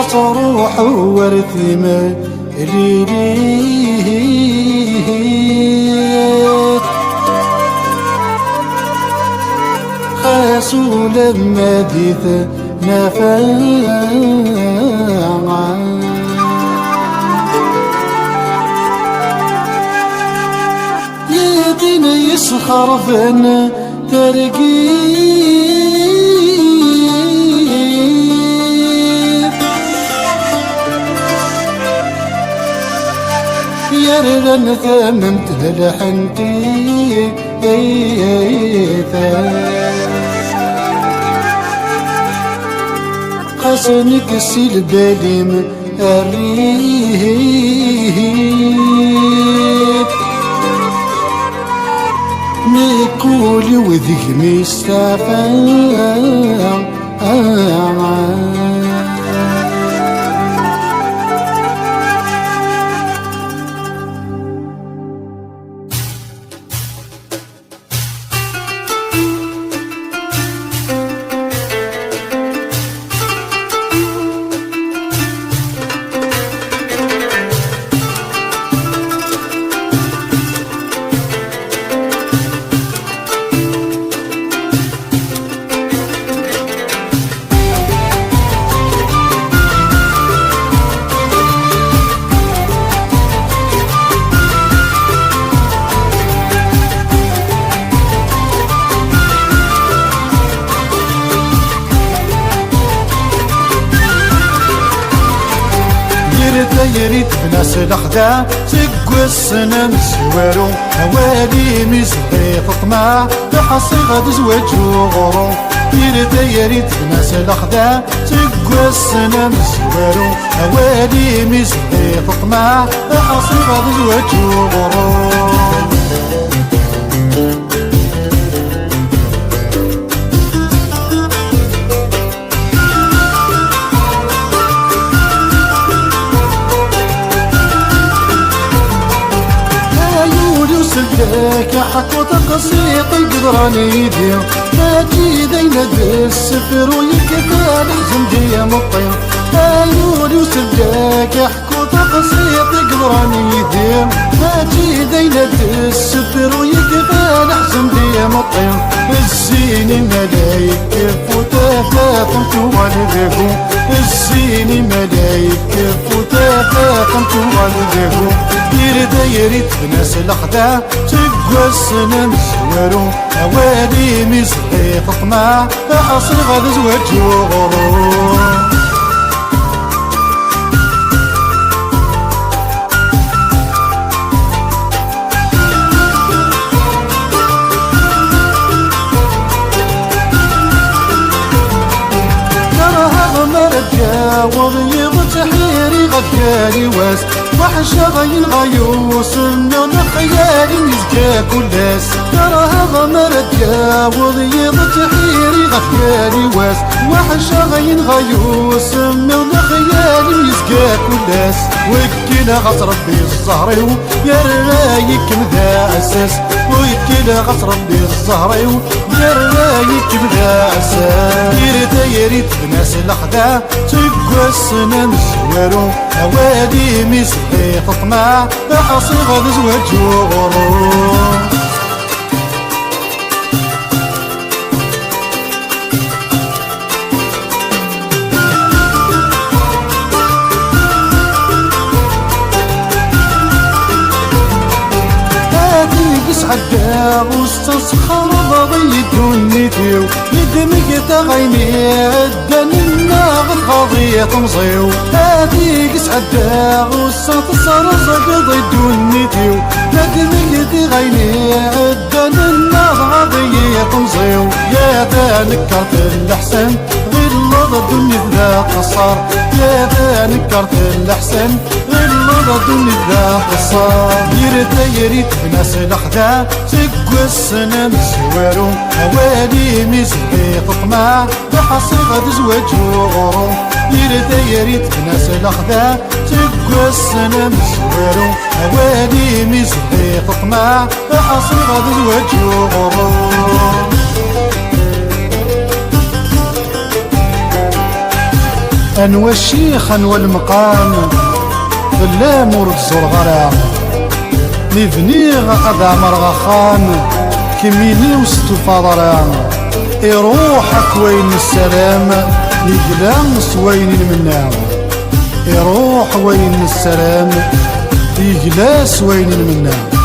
تروح ورثي ما ليلي خاسو لما ديت نفاع يدينا يسخر فانا ترقي يرلن ثممت للحنتي قاسنك السيل باليم الريد ميكولي وذيك مستفى يريد بناس الأخداع سقوا السنة مسوارو هوالي مزغي طمع بحصي غاد زواج وغرو يريد بناس الأخداع سقوا السنة مسوارو هوالي مزغي طمع بحصي غاد زواج وغرو لك حق وتقسيط القدراني يدير تاجي دينا بالسفر ويكفى الحزن ديا مطير عيوني وسلك حق وتقسيط القدراني يدير تاجي دينا بالسفر ويكفى الحزن ديا مطير الزين الملايك وتافاكم توالدكم الزين الملايك وتافاكم توالدكم يريد بناس الأخداع تقوى السنة مسوارو هوالي مزغي طمع حصل غاد زواج وغرور وضيض تحيري غفالي واس وحشة غين غيوس من خيالي مزكا كلاس ترى هذا مرجع وضيض تحيري غفالي واس وحشة غين غيوس من خيالي مزكا كلاس وكيلا غص ربي الزهري يا رايك مذا اساس وكيلا غص ربي الزهري يا رايك مذا اساس يريد بناس الأخداع تقوى السنة مسوارو هوالي مزغي طمع بحصي غاد زواج وغرور عدا واستسخر ضي دنيتيو يدمك تغيني عدن الناغ القضية تمصيو هادي قس عدا واستسخر ضي دنيتيو يدمك تغيني عدن الناغ القضية تمصيو يا ذا نكرت الأحسن غير لض الدنيا ذا قصار يا ذا نكرت الأحسن غير لض الدنيا ذا قصار يريد بناس الأخداع سقوا السنة مسوارو هوالي مزغي طمع بحصي غاد زواج وغرو يريد بناس الأخداع سقوا السنة مسوارو هوالي مزغي طمع بحصي غاد زواج وغرو انوى الشيخ انوى المقام بالله مورد الزرغرة نبنيغ أذا مرغى خان كميني وستو فاضرا يروحك وين السلام يقلان سوين المنام يروح وين السلام يقلاس وين المنام